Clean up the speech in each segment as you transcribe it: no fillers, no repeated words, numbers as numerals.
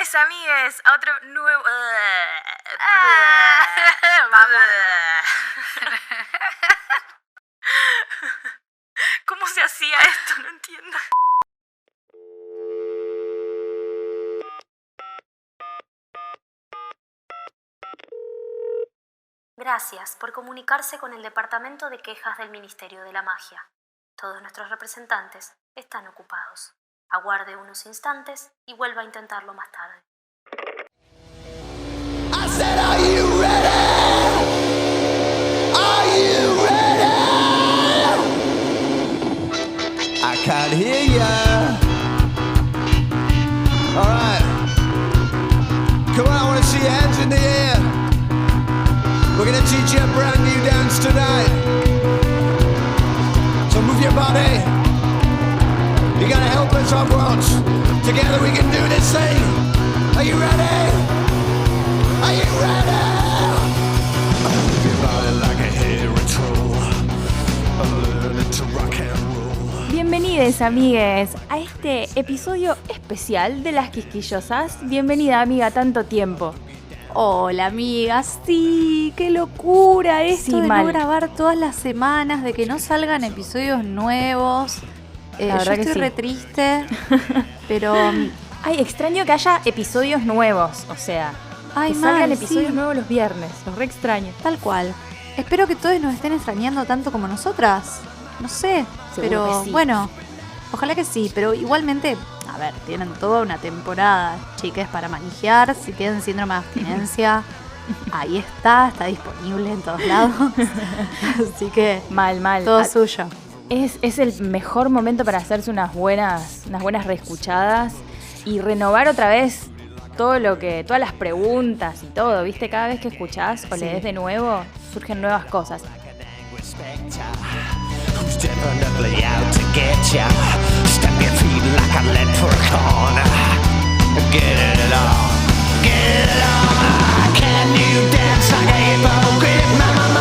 Bienvenidos, amigues, a otro nuevo... ¿Cómo se hacía esto? No entiendo. Gracias por comunicarse con el Departamento de Quejas del Ministerio de la Magia. Todos nuestros representantes están ocupados. Aguarde unos instantes y vuelva a intentarlo más tarde. I said, are you ready? Are you ready? I can't hear ya. All right. Come on, I want to see your hands in the air. We're going to teach you a brand new dance tonight. So move your body. You got to help us out once. Together we can do this thing. Are you ready? Are you ready? Move your body like a hairy troll. Learning to rock and roll. Bienvenidos, amigues, a este episodio especial de Las Quisquillosas. Bienvenida, amiga, tanto tiempo. Hola, amiga. Sí, qué locura esto Sí, de mal. no grabar todas las semanas, de que no salgan episodios nuevos. La Yo verdad que estoy sí. re triste, pero... Ay, extraño que haya episodios nuevos, o sea, Ay, que salgan mal, episodios sí, nuevos los viernes, los re extraño. tal cual. Espero que todos nos estén extrañando tanto como nosotras. No sé, Seguro pero que sí. bueno, ojalá que sí. Pero igualmente, a ver, tienen toda una temporada, chiques, para manejar. Si tienen síndrome de abstinencia, ahí está disponible en todos lados. Así que Mal. todo suyo. Es el mejor momento para hacerse unas buenas reescuchadas y renovar otra vez todas las preguntas y todo, ¿viste? Cada vez que escuchás o Sí. lees de nuevo, surgen nuevas cosas. Who's definitely out to get ya? Step your feet like a leprechaun. Get it on, get it on. Can you dance like a hypocrite, mama?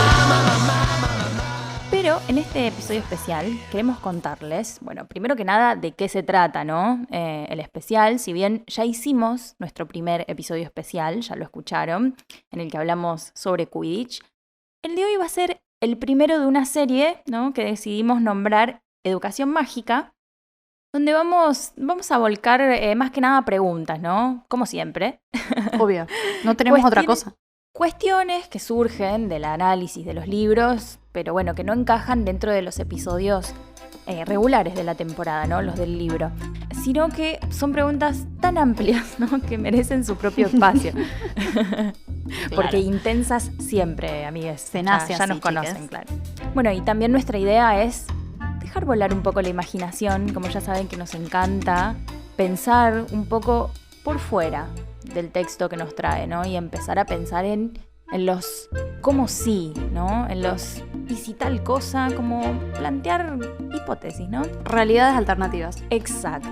Pero en este episodio especial queremos contarles, bueno, primero que nada, de qué se trata, ¿no? El especial, si bien ya hicimos nuestro primer episodio especial, ya lo escucharon, en el que hablamos sobre Quidditch, el de hoy va a ser el primero de una serie, ¿no? Que decidimos nombrar Educación Mágica, donde vamos a volcar más que nada preguntas, ¿no? Como siempre. Obvio, no tenemos otra cosa. Cuestiones que surgen del análisis de los libros, pero bueno, que no encajan dentro de los episodios regulares de la temporada, ¿no? Los del libro. Sino que son preguntas tan amplias, ¿no? Que merecen su propio espacio. Porque intensas siempre, amigues. Se nace ya así, nos conocen, chiques. claro. Bueno, y también nuestra idea es dejar volar un poco la imaginación, como ya saben que nos encanta, pensar un poco por fuera del texto que nos trae, ¿no? Y empezar a pensar en los cómo sí, ¿no? En los y si tal cosa, como plantear hipótesis, ¿no? Realidades alternativas. Exacto.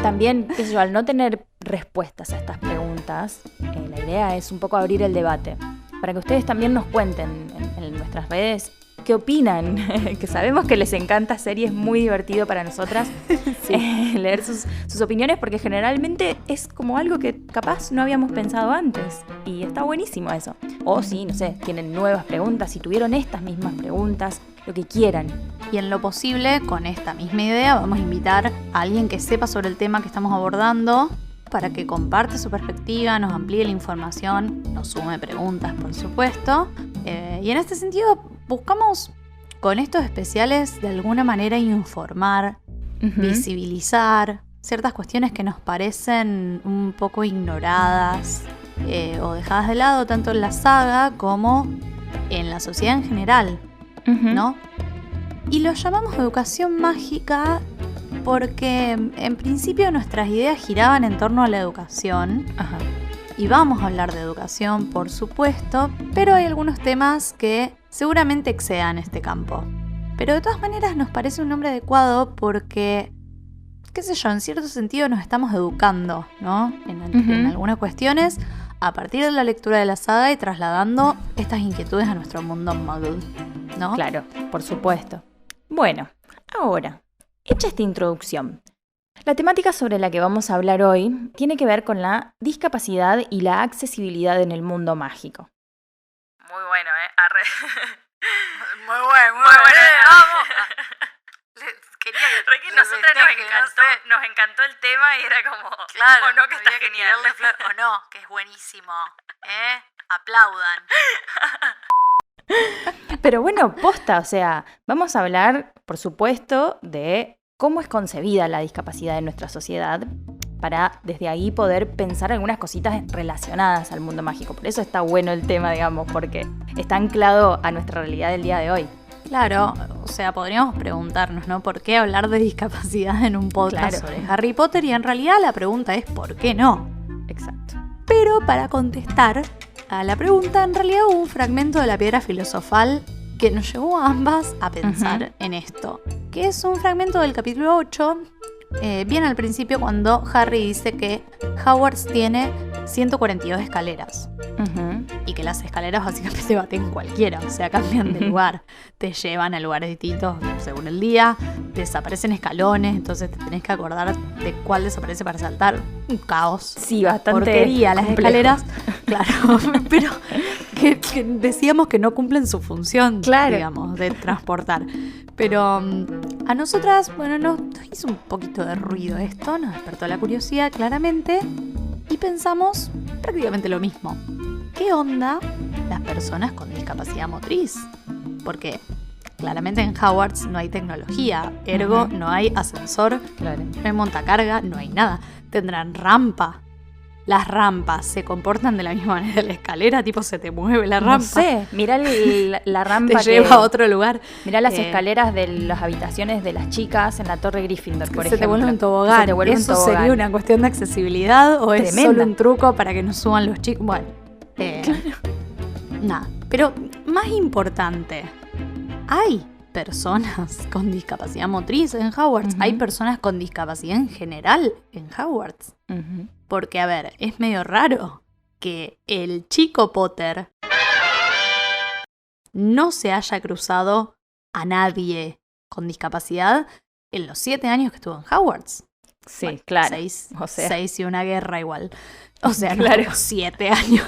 También, qué sé yo, al no tener respuestas a estas preguntas, la idea es un poco abrir el debate, para que ustedes también nos cuenten en nuestras redes qué opinan, que sabemos que les encanta hacer y es muy divertido para nosotras leer sus opiniones, porque generalmente es como algo que capaz no habíamos pensado antes y está buenísimo eso. O si, no sé, tienen nuevas preguntas, si tuvieron estas mismas preguntas, lo que quieran. Y en lo posible, con esta misma idea, vamos a invitar a alguien que sepa sobre el tema que estamos abordando para que comparte su perspectiva, nos amplíe la información, nos sume preguntas, por supuesto. Y en este sentido, buscamos con estos especiales de alguna manera informar, visibilizar ciertas cuestiones que nos parecen un poco ignoradas o dejadas de lado, tanto en la saga como en la sociedad en general, ¿no? Y lo llamamos educación mágica porque en principio nuestras ideas giraban en torno a la educación. Ajá. Y vamos a hablar de educación, por supuesto, pero hay algunos temas que seguramente excedan este campo. Pero de todas maneras nos parece un nombre adecuado porque, qué sé yo, en cierto sentido nos estamos educando, ¿no? En algunas cuestiones a partir de la lectura de la saga y trasladando estas inquietudes a nuestro mundo muggle, ¿no? Claro, por supuesto. Bueno, ahora, hecha esta introducción, La temática sobre la que vamos a hablar hoy tiene que ver con la discapacidad y la accesibilidad en el mundo mágico. Muy bueno, Arre. Muy bueno, vamos. Quería que Ricky, nosotros nos encantó el tema y era como, claro, o no, que está había genial. tirarle flor, o no, que es buenísimo. Aplaudan. Pero bueno, posta, o sea, vamos a hablar, por supuesto, de cómo es concebida la discapacidad en nuestra sociedad para desde ahí poder pensar algunas cositas relacionadas al mundo mágico. Por eso está bueno el tema, digamos, porque está anclado a nuestra realidad del día de hoy. Claro, o sea, podríamos preguntarnos, ¿no? ¿Por qué hablar de discapacidad en un podcast sobre Harry Potter? Y en realidad la pregunta es ¿por qué no? Exacto. Pero para contestar a la pregunta, en realidad hubo un fragmento de la piedra filosofal que nos llevó a ambas a pensar en esto, que es un fragmento del capítulo 8, bien al principio cuando Harry dice que Hogwarts tiene 142 escaleras. Y que las escaleras básicamente baten cualquiera, o sea, cambian de lugar, te llevan a lugares distintos según el día, desaparecen escalones, entonces te tenés que acordar de cuál desaparece para saltar. Un caos. Sí, bastante porquería las complejo. Escaleras, claro, pero que decíamos que no cumplen su función, claro, digamos, de transportar. Pero a nosotras, bueno, nos hizo un poquito de ruido esto, nos despertó la curiosidad claramente y pensamos prácticamente lo mismo. ¿Qué onda las personas con discapacidad motriz? Porque claramente en Hogwarts no hay tecnología, ergo no hay ascensor, claro, no hay montacarga, no hay nada. Tendrán rampa. Las rampas se comportan de la misma manera. La escalera, tipo, se te mueve la rampa. No sé, mirá la rampa te lleva a otro lugar. Mirá las escaleras de las habitaciones de las chicas en la Torre Gryffindor, por ejemplo. Se te vuelve un tobogán. ¿Eso sería una cuestión de accesibilidad o es solo un truco para que nos suban los chicos? Bueno, nada. Pero más importante, hay personas con discapacidad motriz en Hogwarts. Hay personas con discapacidad en general en Hogwarts. Porque, a ver, es medio raro que el chico Potter no se haya cruzado a nadie con discapacidad en los 7 años que estuvo en Hogwarts. Sí, bueno, claro. 6 y una guerra igual. O sea, claro, no 7 años.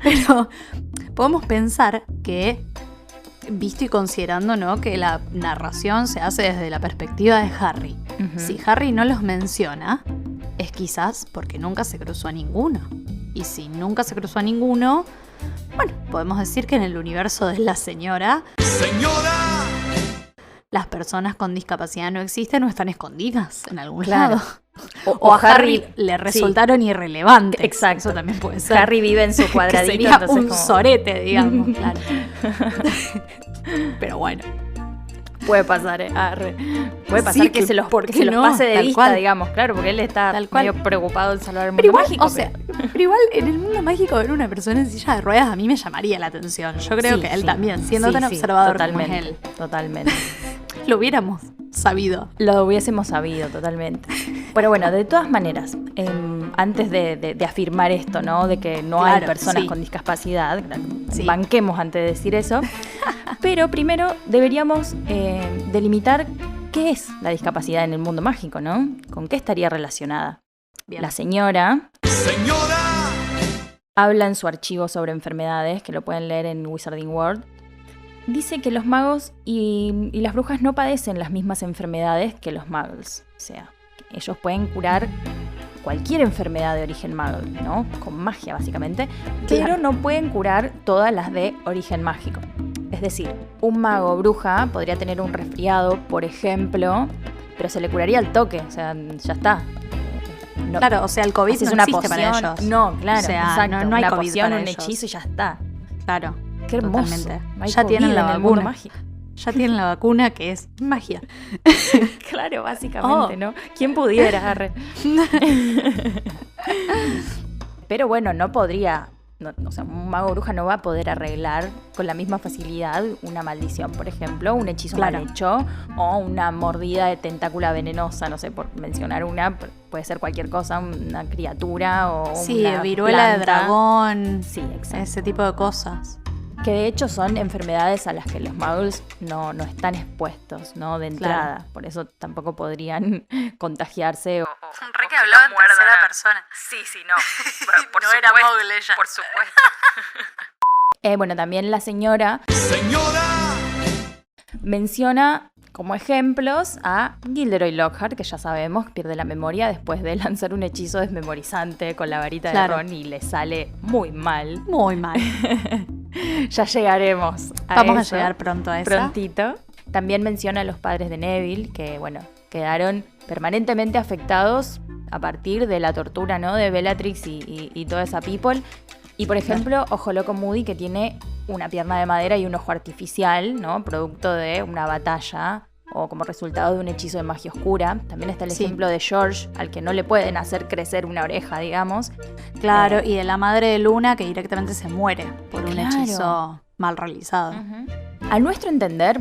Pero podemos pensar que, visto y considerando, ¿no?, que la narración se hace desde la perspectiva de Harry. Si Harry no los menciona, es quizás porque nunca se cruzó a ninguno. Y si nunca se cruzó a ninguno, bueno, podemos decir que en el universo de la señora, las personas con discapacidad no existen o están escondidas en algún lado. O a Harry le resultaron irrelevantes. Exacto. Eso también puede ser. Harry vive en su cuadradito. Que sería un sorete, digamos, claro. Pero bueno. Puede pasar, puede pasar, sí, que se los pase de vista, cual, digamos, claro, porque él está medio preocupado en salvar el mundo mágico. Pero igual en el mundo mágico ver una persona en silla de ruedas a mí me llamaría la atención. Yo creo que él también, siendo tan observador como es él. Totalmente. Lo hubiéramos sabido. Lo hubiésemos sabido, totalmente. Pero bueno, de todas maneras, antes de afirmar esto, ¿no?, de que no hay personas con discapacidad, banquemos antes de decir eso, pero primero deberíamos delimitar qué es la discapacidad en el mundo mágico, ¿no? ¿Con qué estaría relacionada? Bien. La señora habla en su archivo sobre enfermedades, que lo pueden leer en Wizarding World. Dice que los magos y las brujas no padecen las mismas enfermedades que los muggles. O sea, ellos pueden curar cualquier enfermedad de origen muggle, ¿no? Con magia, básicamente. Pero no pueden curar todas las de origen mágico. Es decir, un mago o bruja podría tener un resfriado, por ejemplo, pero se le curaría al toque. O sea, ya está. No, claro, o sea, el COVID no una existe poción, para ellos. No, claro, o sea, exacto. No hay una COVID poción, para un ellos. hechizo y ya está. Claro. Qué hermoso. Totalmente. Ya tienen la vacuna. Ya tienen la vacuna, que es magia. Claro, básicamente, ¿no? ¿Quién pudiera? Pero bueno, no podría... o sea, un mago bruja no va a poder arreglar con la misma facilidad una maldición, por ejemplo, un hechizo mal hecho o una mordida de tentácula venenosa, no sé, por mencionar una, puede ser cualquier cosa, una criatura o una viruela planta. de dragón, sí, exacto. Ese tipo de cosas. Que de hecho son enfermedades a las que los muggles no están expuestos, ¿no? De entrada. Claro. Por eso tampoco podrían contagiarse. Re que hablaba en tercera persona. Sí, no. Bueno, por No supuesto, era Mowgli ella. por supuesto. Bueno, también la señora menciona como ejemplos a Gilderoy Lockhart, que ya sabemos pierde la memoria después de lanzar un hechizo desmemorizante con la varita Claro. de Ron y le sale muy mal. Muy mal. Ya llegaremos a Vamos a eso. llegar pronto a esa. Prontito. También menciona a los padres de Neville, que bueno, quedaron permanentemente afectados a partir de la tortura, ¿no? De Bellatrix y toda esa people. Y por ejemplo, Ojo Loco Moody, que tiene una pierna de madera y un ojo artificial, ¿no? Producto de una batalla o como resultado de un hechizo de magia oscura. También está el Sí. ejemplo de George, al que no le pueden hacer crecer una oreja, digamos. Claro, y de la madre de Luna que directamente se muere por un Claro. hechizo mal realizado. A nuestro entender,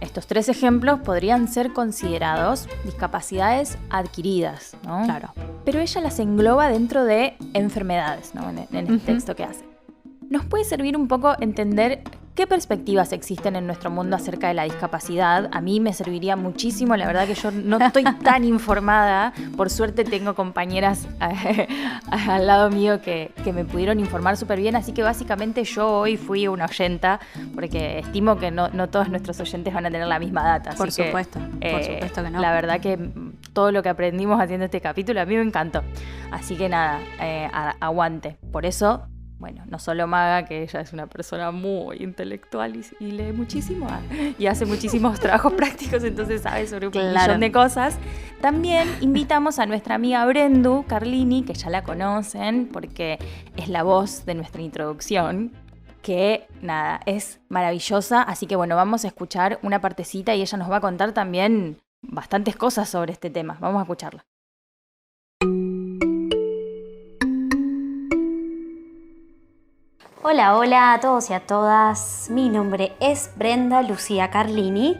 estos 3 ejemplos podrían ser considerados discapacidades adquiridas, ¿no? Claro. Pero ella las engloba dentro de enfermedades, ¿no? En este Ujú. texto que hace. Nos puede servir un poco entender qué perspectivas existen en nuestro mundo acerca de la discapacidad. A mí me serviría muchísimo, la verdad que yo no estoy tan informada. Por suerte tengo compañeras al lado mío que me pudieron informar súper bien, así que básicamente yo hoy fui una oyenta, porque estimo que no todos nuestros oyentes van a tener la misma data. Por así que, supuesto que no. La verdad que todo lo que aprendimos haciendo este capítulo a mí me encantó. Así que nada, aguante. Por eso, bueno, no solo Maga, que ella es una persona muy intelectual y lee muchísimo y hace muchísimos trabajos prácticos, entonces sabe sobre un millón de cosas. También invitamos a nuestra amiga Brendu Carlini, que ya la conocen porque es la voz de nuestra introducción, que nada, es maravillosa. Así que bueno, vamos a escuchar una partecita y ella nos va a contar también bastantes cosas sobre este tema. Vamos a escucharla. Hola, hola a todos y a todas. Mi nombre es Brenda Lucía Carlini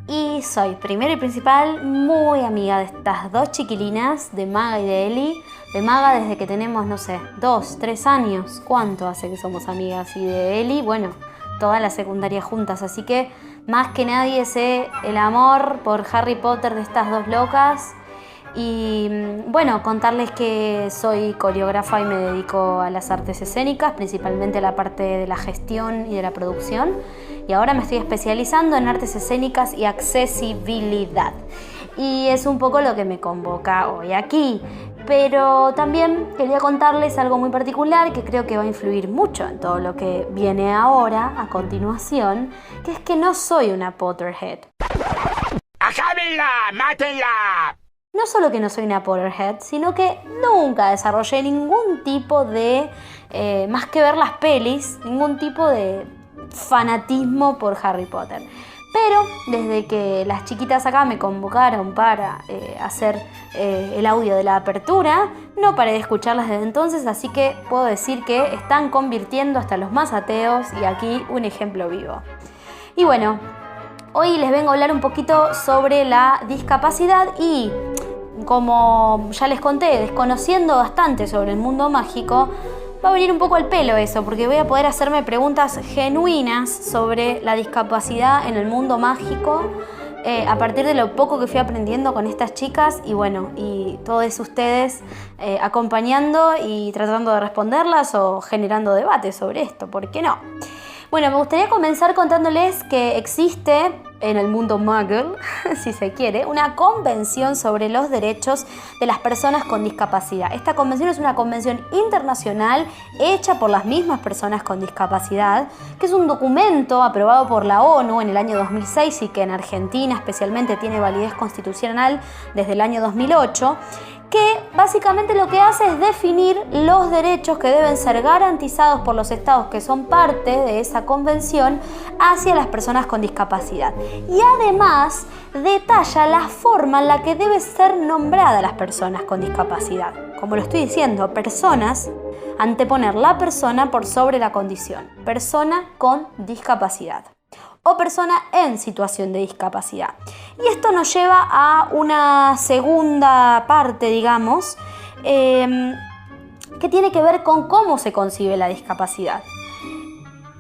y soy primero y principal muy amiga de estas 2 chiquilinas, de Maga y de Eli. De Maga desde que tenemos, no sé, 2, 3 años. ¿Cuánto hace que somos amigas? Y de Eli, bueno, toda la secundaria juntas. Así que más que nadie sé el amor por Harry Potter de estas 2 locas. Y bueno, contarles que soy coreógrafa y me dedico a las artes escénicas, principalmente a la parte de la gestión y de la producción. Y ahora me estoy especializando en artes escénicas y accesibilidad. Y es un poco lo que me convoca hoy aquí. Pero también quería contarles algo muy particular que creo que va a influir mucho en todo lo que viene ahora, a continuación, que es que no soy una Potterhead. ¡Acábenla! ¡Mátenla! No solo que no soy una Potterhead, sino que nunca desarrollé ningún tipo de, más que ver las pelis, ningún tipo de fanatismo por Harry Potter. Pero desde que las chiquitas acá me convocaron para hacer el audio de la apertura, no paré de escucharlas desde entonces, así que puedo decir que están convirtiendo hasta los más ateos y aquí un ejemplo vivo. Y bueno, hoy les vengo a hablar un poquito sobre la discapacidad y, como ya les conté, desconociendo bastante sobre el mundo mágico, va a venir un poco al pelo eso, porque voy a poder hacerme preguntas genuinas sobre la discapacidad en el mundo mágico a partir de lo poco que fui aprendiendo con estas chicas y bueno, y todos ustedes acompañando y tratando de responderlas o generando debates sobre esto, ¿por qué no? Bueno, me gustaría comenzar contándoles que existe en el mundo muggle, si se quiere, una convención sobre los derechos de las personas con discapacidad. Esta convención es una convención internacional hecha por las mismas personas con discapacidad, que es un documento aprobado por la ONU en el año 2006 y que en Argentina especialmente tiene validez constitucional desde el año 2008, que básicamente lo que hace es definir los derechos que deben ser garantizados por los estados que son parte de esa convención hacia las personas con discapacidad. Y además detalla la forma en la que debe ser nombrada las personas con discapacidad. Como lo estoy diciendo, personas, anteponer la persona por sobre la condición. Persona con discapacidad o persona en situación de discapacidad. Y esto nos lleva a una segunda parte, digamos, que tiene que ver con cómo se concibe la discapacidad.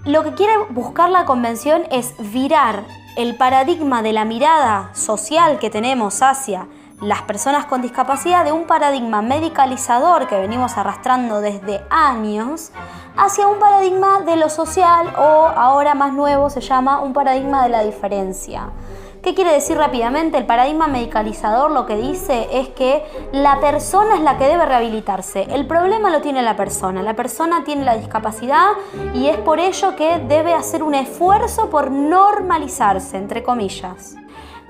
lo que quiere buscar la convención es virar el paradigma de la mirada social que tenemos hacia las personas con discapacidad de un paradigma medicalizador que venimos arrastrando desde años hacia un paradigma de lo social, o ahora más nuevo se llama un paradigma de la diferencia. ¿Qué quiere decir rápidamente? El paradigma medicalizador lo que dice es que la persona es la que debe rehabilitarse. El problema lo tiene la persona tiene la discapacidad y es por ello que debe hacer un esfuerzo por normalizarse, entre comillas.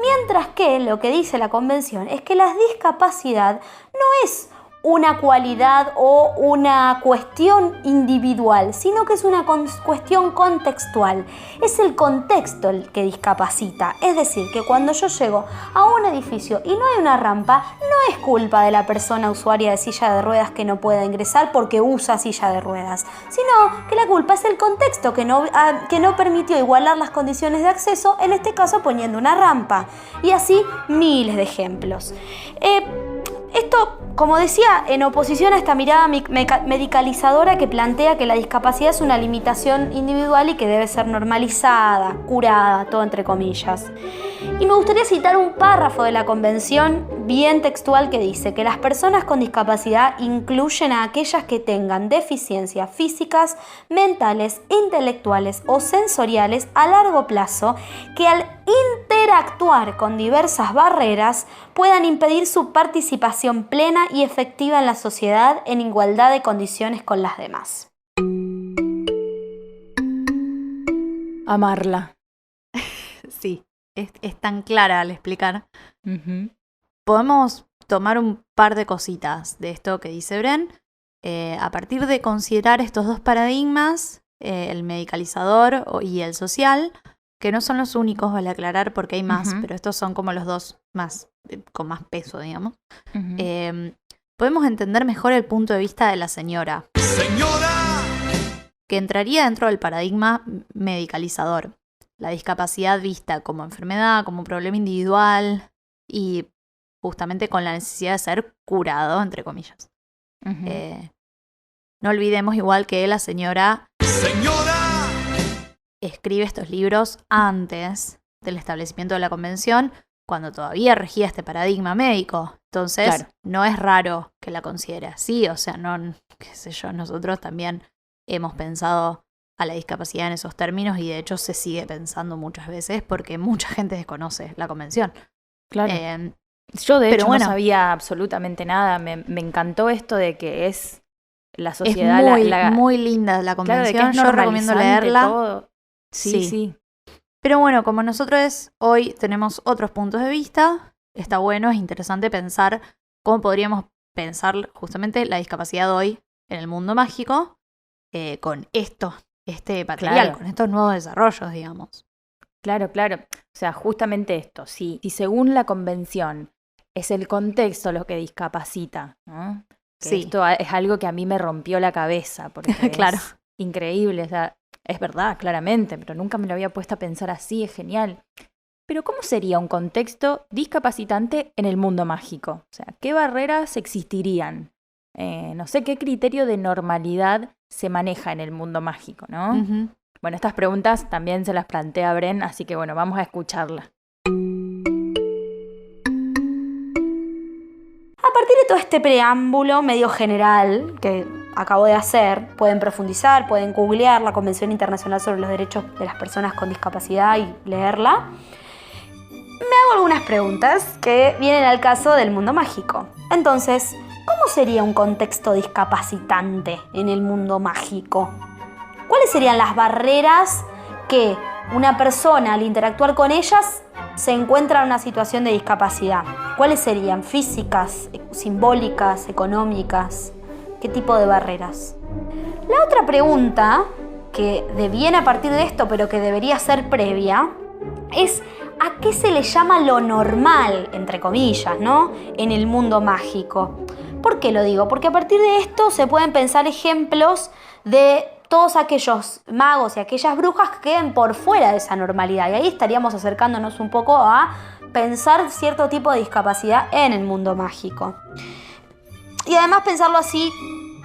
Mientras que lo que dice la convención es que la discapacidad no es una cualidad o una cuestión individual, sino que es una cuestión contextual. Es el contexto el que discapacita. Es decir, que cuando yo llego a un edificio y no hay una rampa, no es culpa de la persona usuaria de silla de ruedas que no pueda ingresar porque usa silla de ruedas, sino que la culpa es el contexto que no permitió igualar las condiciones de acceso, en este caso poniendo una rampa. Y así miles de ejemplos. Esto, como decía, en oposición a esta mirada medicalizadora que plantea que la discapacidad es una limitación individual y que debe ser normalizada, curada, todo entre comillas. Y me gustaría citar un párrafo de la convención bien textual que dice que las personas con discapacidad incluyen a aquellas que tengan deficiencias físicas, mentales, intelectuales o sensoriales a largo plazo que al interactuar con diversas barreras puedan impedir su participación plena y efectiva en la sociedad en igualdad de condiciones con las demás. Amarla. Sí, es tan clara al explicar. Podemos tomar un par de cositas de esto que dice Bren. A partir de considerar estos dos paradigmas, el medicalizador y el social, que no son los únicos, vale aclarar porque hay más, pero estos son como los dos más, con más peso, digamos. Podemos entender mejor el punto de vista de la señora, que entraría dentro del paradigma medicalizador. La discapacidad vista como enfermedad, como un problema individual y justamente con la necesidad de ser curado, entre comillas. No olvidemos igual que la señora escribe estos libros antes del establecimiento de la convención, cuando todavía regía este paradigma médico. Entonces, no es raro que la considere así. O sea, no, qué sé yo, nosotros también hemos pensado a la discapacidad en esos términos y de hecho se sigue pensando muchas veces porque mucha gente desconoce la convención. Claro. Yo de hecho no sabía absolutamente nada. Me encantó esto de que es la sociedad... Es muy linda la convención. Claro, de que es yo recomiendo leerla. Todo. Sí. Pero bueno, como nosotros hoy tenemos otros puntos de vista, está bueno, es interesante pensar cómo podríamos pensar justamente la discapacidad hoy en el mundo mágico con este material, con estos nuevos desarrollos, digamos. Claro. O sea, justamente esto. Si según la convención es el contexto lo que discapacita, ¿no? Que esto es algo que a mí me rompió la cabeza, porque es increíble. O sea, es verdad, claramente, pero nunca me lo había puesto a pensar así, es genial. Pero ¿cómo sería un contexto discapacitante en el mundo mágico? O sea, ¿qué barreras existirían? No sé qué criterio de normalidad se maneja en el mundo mágico, ¿no? Bueno, estas preguntas también se las plantea Bren, así que bueno, vamos a escucharla. A partir de todo este preámbulo medio general que acabo de hacer, pueden profundizar, pueden googlear la Convención Internacional sobre los Derechos de las Personas con Discapacidad y leerla. Me hago algunas preguntas que vienen al caso del mundo mágico. Entonces, ¿cómo sería un contexto discapacitante en el mundo mágico? ¿Cuáles serían las barreras que una persona al interactuar con ellas se encuentra en una situación de discapacidad? ¿Cuáles serían? ¿Físicas, simbólicas, económicas? ¿Qué tipo de barreras? La otra pregunta, que viene a partir de esto, pero que debería ser previa, es ¿a qué se le llama lo normal, entre comillas, ¿no? En el mundo mágico. ¿Por qué lo digo? Porque a partir de esto se pueden pensar ejemplos de todos aquellos magos y aquellas brujas que queden por fuera de esa normalidad. Y ahí estaríamos acercándonos un poco a pensar cierto tipo de discapacidad en el mundo mágico. Y además pensarlo así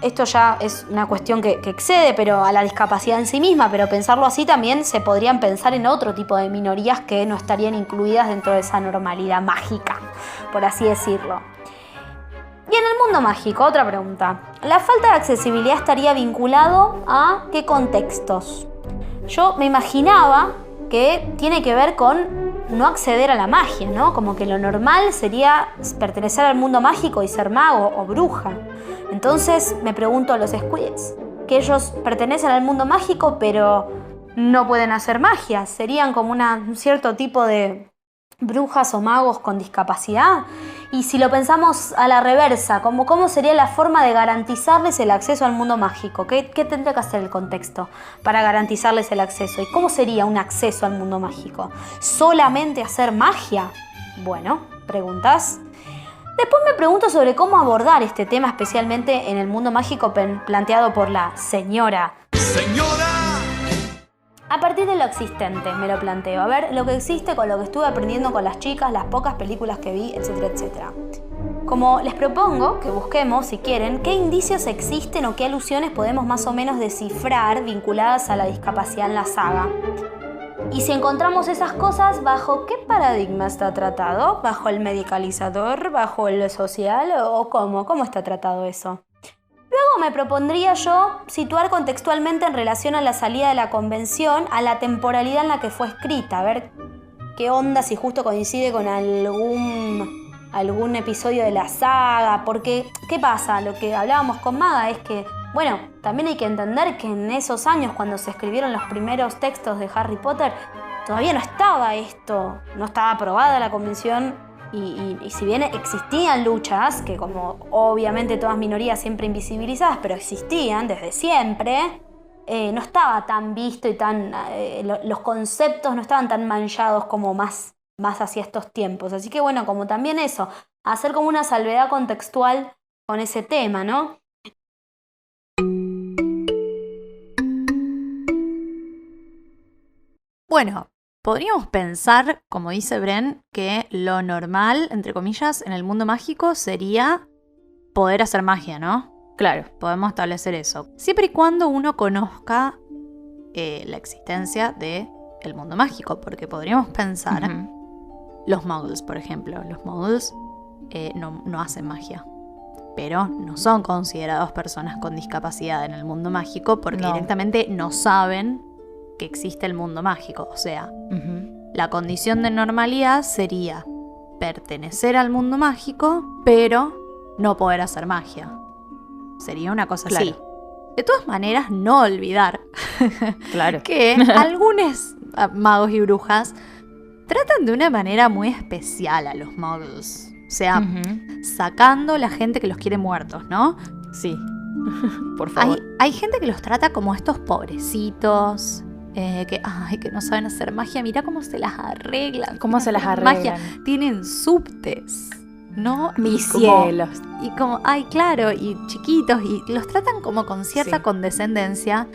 esto ya es una cuestión que excede pero a la discapacidad en sí misma, pero pensarlo así también se podrían pensar en otro tipo de minorías que no estarían incluidas dentro de esa normalidad mágica, por así decirlo. Y en el mundo mágico, otra pregunta. ¿La falta de accesibilidad estaría vinculado a qué contextos? Yo me imaginaba que tiene que ver con no acceder a la magia, ¿no? Como que lo normal sería pertenecer al mundo mágico y ser mago o bruja. Entonces me pregunto a los squids, que ellos pertenecen al mundo mágico pero no pueden hacer magia. ¿Serían como un cierto tipo de brujas o magos con discapacidad? Y si lo pensamos a la reversa, ¿cómo sería la forma de garantizarles el acceso al mundo mágico? ¿Qué tendría que hacer el contexto para garantizarles el acceso? ¿Y cómo sería un acceso al mundo mágico? ¿Solamente hacer magia? Bueno, preguntas. Después me pregunto sobre cómo abordar este tema, especialmente en el mundo mágico planteado por la señora. Señora. A partir de lo existente me lo planteo. A ver, lo que existe con lo que estuve aprendiendo con las chicas, las pocas películas que vi, etcétera, etcétera. Como les propongo que busquemos, si quieren, qué indicios existen o qué alusiones podemos más o menos descifrar vinculadas a la discapacidad en la saga. Y si encontramos esas cosas, ¿bajo qué paradigma está tratado? ¿Bajo el medicalizador? ¿Bajo el social? ¿O cómo está tratado eso? Luego me propondría yo situar contextualmente en relación a la salida de la convención a la temporalidad en la que fue escrita, a ver qué onda, si justo coincide con algún episodio de la saga, porque ¿qué pasa? Lo que hablábamos con Maga es que, bueno, también hay que entender que en esos años cuando se escribieron los primeros textos de Harry Potter todavía no estaba esto, no estaba aprobada la convención. Y si bien existían luchas, que como obviamente todas minorías siempre invisibilizadas, pero existían desde siempre, no estaba tan visto y los conceptos no estaban tan manchados como más hacia estos tiempos. Así que bueno, como también eso, hacer como una salvedad contextual con ese tema, ¿no? Bueno, podríamos pensar, como dice Bren, que lo normal, entre comillas, en el mundo mágico sería poder hacer magia, ¿no? Claro. Podemos establecer eso. Siempre y cuando uno conozca la existencia del mundo mágico, porque podríamos pensar, los muggles, por ejemplo. Los muggles no hacen magia, pero no son considerados personas con discapacidad en el mundo mágico porque directamente no saben que existe el mundo mágico. O sea, la condición de normalidad sería pertenecer al mundo mágico, pero no poder hacer magia. Sería una cosa así. De todas maneras, no olvidar que algunos magos y brujas tratan de una manera muy especial a los muggles. O sea, sacando la gente que los quiere muertos, ¿no? Sí, por favor. Hay gente que los trata como estos pobrecitos, que no saben hacer magia. Mirá cómo se las arreglan. ¿Cómo se las arreglan? Magia. Tienen subtes, ¿no? Mis cielos. Y como, claro, y chiquitos, y los tratan como con cierta condescendencia.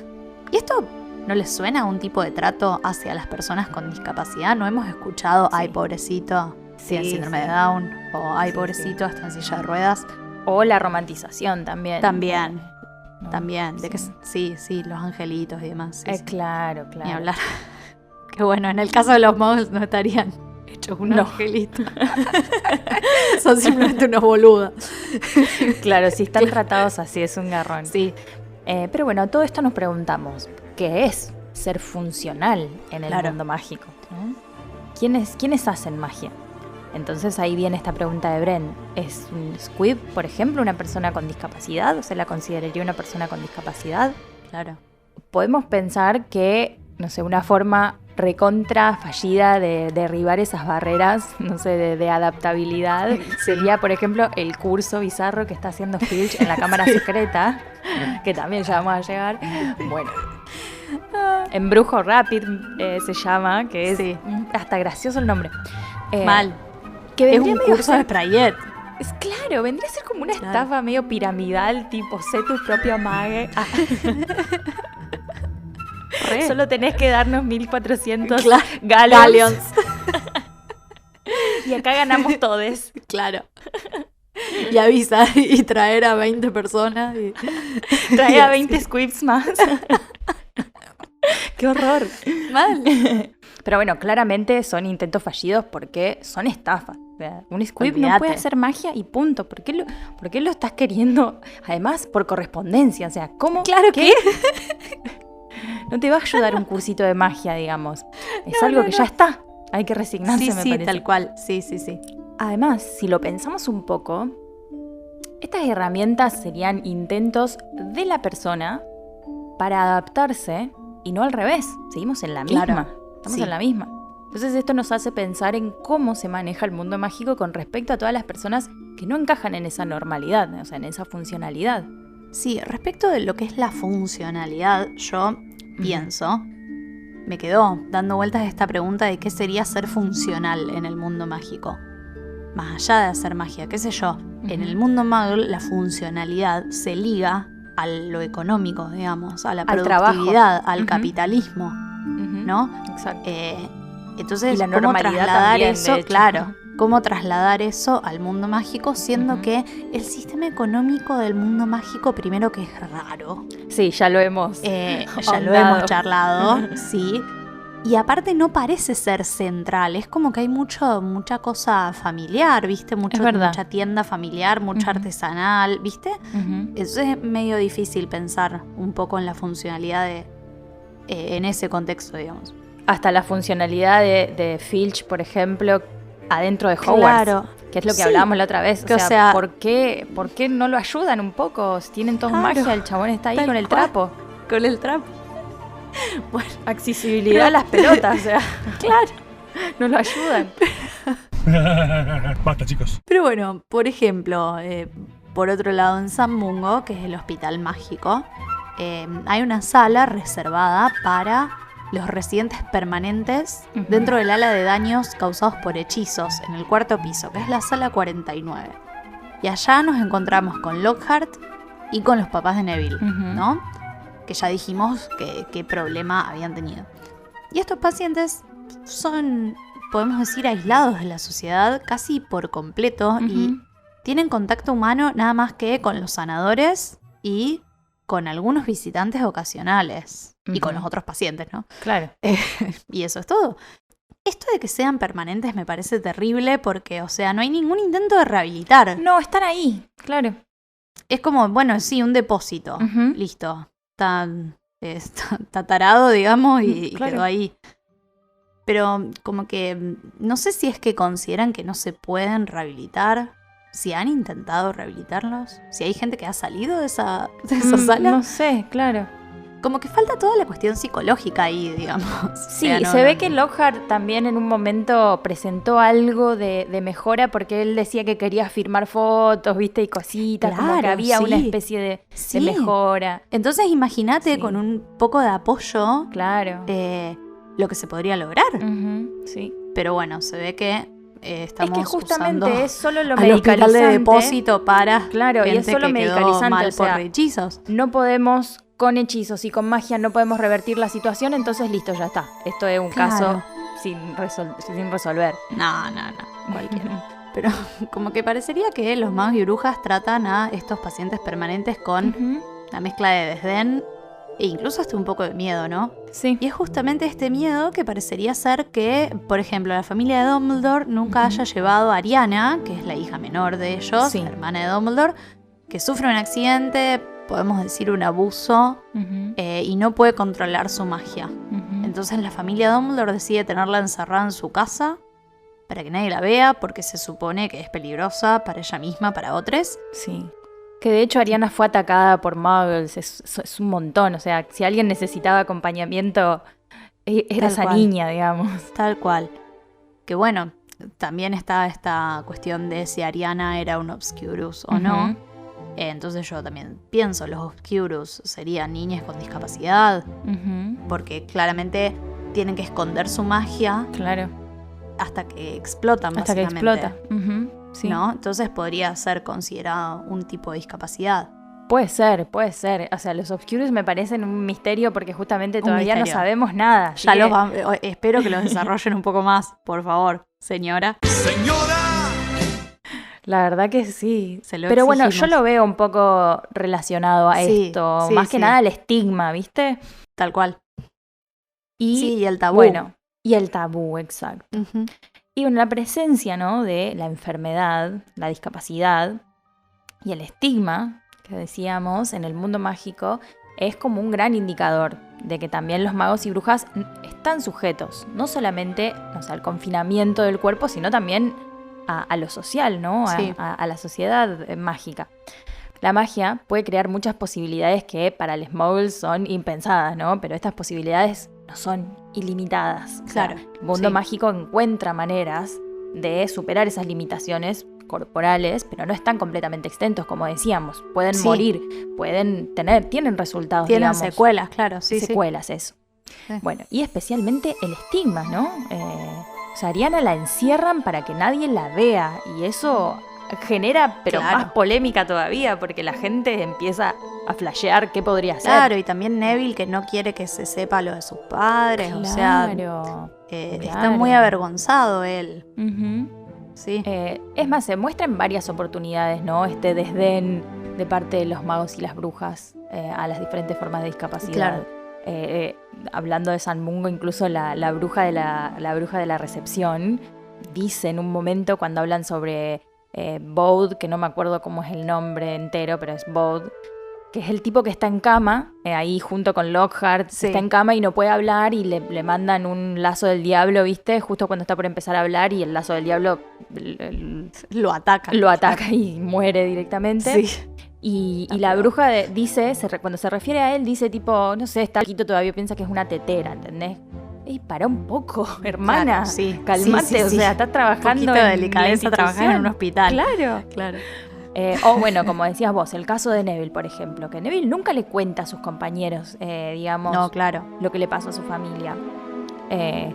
¿Y esto no les suena a un tipo de trato hacia las personas con discapacidad? ¿No hemos escuchado, ay, pobrecito, tiene síndrome de Down? O ay, pobrecito, está en silla de ruedas. O la romantización también. También, de que sí, los angelitos y demás. Sí. Claro. Ni hablar. Que bueno, en el caso de los muggles no estarían hechos unos angelitos. Son simplemente unos boludos. Claro, si están tratados así es un garrón. Sí. Pero bueno, todo esto nos preguntamos, ¿qué es ser funcional en el mundo mágico? ¿Quiénes hacen magia? Entonces ahí viene esta pregunta de Bren. ¿Es un squid, por ejemplo, una persona con discapacidad? ¿O se la consideraría una persona con discapacidad? Claro. Podemos pensar que, no sé, una forma recontra fallida de derribar esas barreras, no sé, de adaptabilidad, sería, por ejemplo, el curso bizarro que está haciendo Filch en la cámara secreta, que también ya vamos a llegar. Bueno, Embrujo Rapid se llama, que es hasta gracioso el nombre. Mal. Que es un curso de Sprayet. Claro, vendría a ser como una estafa medio piramidal, tipo, sé tu propio mague. Solo tenés que darnos 1400 galleons. Y acá ganamos todos. Claro. Y avisar y traer a 20 personas. Trae a 20 squibs más. ¡Qué horror! Mal. Pero bueno, claramente son intentos fallidos porque son estafas. O sea, un squib no Olvídate. puede hacer magia y punto. ¿Por qué lo estás queriendo? Además, por correspondencia. O sea, ¿cómo? Claro que... No te va a ayudar un cursito de magia, digamos. Es algo que ya está. Hay que resignarse, Sí, me sí, parece. tal cual. Sí, sí, sí. Además, si lo pensamos un poco, estas herramientas serían intentos de la persona para adaptarse y no al revés. Seguimos en la misma. Claro, Estamos sí. en la misma. Entonces esto nos hace pensar en cómo se maneja el mundo mágico con respecto a todas las personas que no encajan en esa normalidad, o sea, en esa funcionalidad. Sí, respecto de lo que es la funcionalidad, yo pienso, me quedó dando vueltas esta pregunta de qué sería ser funcional en el mundo mágico. Más allá de hacer magia, qué sé yo, en el mundo muggle la funcionalidad se liga a lo económico, digamos, a la Al trabajo. productividad, al Ujú. capitalismo, Ujú. ¿no? Exacto. Entonces, Y la ¿cómo normalidad trasladar también, de eso? hecho. Claro, ¿cómo trasladar eso al mundo mágico, siendo Ujú. que el sistema económico del mundo mágico, primero que es raro, Sí, ya lo hemos ya lo ahondado. hemos charlado, sí. Y aparte no parece ser central, es como que hay mucha cosa familiar, ¿viste? Es verdad. Mucha tienda familiar, mucha Ujú. artesanal, ¿viste? Ujú. Eso es medio difícil pensar un poco en la funcionalidad en ese contexto, digamos. Hasta la funcionalidad de Filch, por ejemplo, adentro de Hogwarts. Claro. Que es lo que Sí. hablábamos la otra vez. Que, O sea, ¿por qué no lo ayudan un poco? Si tienen todos Claro. magia, el chabón está ahí Tal con el cual. trapo. Con el trapo. Bueno, Accesibilidad a las pelotas, o sea. Claro. No lo ayudan. Basta, chicos. pero bueno, por ejemplo, por otro lado en San Mungo, que es el hospital mágico, hay una sala reservada para los residentes permanentes Ujú. dentro del ala de daños causados por hechizos, en el cuarto piso, que es la sala 49. Y allá nos encontramos con Lockhart y con los papás de Neville, Ujú. ¿no? Que ya dijimos qué problema habían tenido. Y estos pacientes son, podemos decir, aislados de la sociedad casi por completo y Ujú. tienen contacto humano nada más que con los sanadores y con algunos visitantes ocasionales. Y con Ujú. los otros pacientes, ¿no? Claro. Y eso es todo. Esto de que sean permanentes me parece terrible porque, o sea, no hay ningún intento de rehabilitar. No, están ahí. Claro. Es como, bueno, sí, un depósito. Ujú. Listo. Está tarado, digamos, y Claro. quedó ahí. Pero como que no sé si es que consideran que no se pueden rehabilitar. Si han intentado rehabilitarlos. Si hay gente que ha salido de esa sala. No sé, claro. Como que falta toda la cuestión psicológica ahí, digamos. Sí, O sea, no, se ve no, que Lockhart también en un momento presentó algo de mejora porque él decía que quería firmar fotos, viste, y cositas, como que Claro, había una sí. especie de Sí. mejora. Entonces imagínate Sí. con un poco de apoyo Claro. lo que se podría lograr. Ujú, sí. Pero bueno, se ve que estamos Es que justamente usando es solo lo al hospital medicalizante. de depósito para Claro, y es gente solo que quedó medicalizante, mal o sea, por hechizos. No podemos, con hechizos y con magia, no podemos revertir la situación, entonces listo, ya está. Esto es un Claro. caso sin resolver. No, cualquiera. Pero como que parecería que los magos y brujas tratan a estos pacientes permanentes con Ujú, la mezcla de desdén e incluso hasta un poco de miedo, ¿no? Sí. Y es justamente este miedo que parecería ser que, por ejemplo, la familia de Dumbledore nunca haya llevado a Ariana, que es la hija menor de ellos, Sí. la hermana de Dumbledore, que sufre un accidente, podemos decir un abuso, Ujú, y no puede controlar su magia. ujú. Entonces la familia Dumbledore decide tenerla encerrada en su casa para que nadie la vea, porque se supone que es peligrosa para ella misma, para otros. Sí. Que de hecho Ariana fue atacada por muggles, es un montón. O sea, si alguien necesitaba acompañamiento, era Tal esa cual. niña, digamos. Tal cual. Que bueno, también está esta cuestión de si Ariana era un Obscurus o no. Ujú. Entonces yo también pienso, los Obscurus serían niñas con discapacidad, Ujú, porque claramente tienen que esconder su magia claro. hasta que explotan, Hasta que básicamente. explota. Ujú, sí. ¿No? Entonces podría ser considerado un tipo de discapacidad. Puede ser, puede ser. O sea, los Obscurus me parecen un misterio porque justamente Un todavía no misterio. sabemos nada. Ya así los que espero que los desarrollen un poco más, por favor, señora. Señora, La verdad que sí. Se lo Pero bueno, yo exigimos. lo veo un poco relacionado a Sí, esto. sí, Más que sí. nada al estigma, ¿viste? Tal cual. Y el tabú. Bueno, y el tabú, exacto. Ujú. Y bueno, la presencia, ¿no?, de la enfermedad, la discapacidad y el estigma, que decíamos, en el mundo mágico, es como un gran indicador de que también los magos y brujas están sujetos, no solamente al confinamiento del cuerpo, sino también a lo social, ¿no? Sí. A la sociedad mágica. La magia puede crear muchas posibilidades que para los muggles son impensadas, ¿no? Pero estas posibilidades no son ilimitadas. Claro, El mundo sí. mágico encuentra maneras de superar esas limitaciones corporales, pero no están completamente exentos, como decíamos. Pueden Sí. morir, tienen resultados, Tienen digamos. secuelas, claro, sí, Secuelas, eso. Sí. Bueno, y especialmente el estigma, ¿no? O sea, Ariana la encierran para que nadie la vea, y eso genera, pero Claro. más polémica todavía, porque la gente empieza a flashear qué podría hacer. Claro, y también Neville que no quiere que se sepa lo de sus padres, o sea, Claro. está muy avergonzado él, Ujú. sí. Es más, se muestra en varias oportunidades, ¿no? Este desdén de parte de los magos y las brujas a las diferentes formas de discapacidad. Claro. Hablando de San Mungo, incluso la bruja de la recepción dice en un momento cuando hablan sobre Bode, que no me acuerdo cómo es el nombre entero, pero es Bode, que es el tipo que está en cama, ahí junto con Lockhart, Sí. está en cama y no puede hablar y le mandan un lazo del diablo, ¿viste? Justo cuando está por empezar a hablar y el lazo del diablo Lo ataca. lo ataca y muere directamente. Sí. Y Está la peor. bruja dice, cuando se refiere a él, dice tipo, no sé, está chiquito todavía, piensa que es una tetera, ¿entendés? ¡Ey, para un poco, hermana! Claro, sí. Calmate, Sí, sí, o sí. sea, estás Un trabajando poquito de en delicadeza la trabajar en un hospital. Claro. Claro. O bueno, como decías vos, el caso de Neville, por ejemplo, que Neville nunca le cuenta a sus compañeros, digamos, No, claro. lo que le pasó a su familia.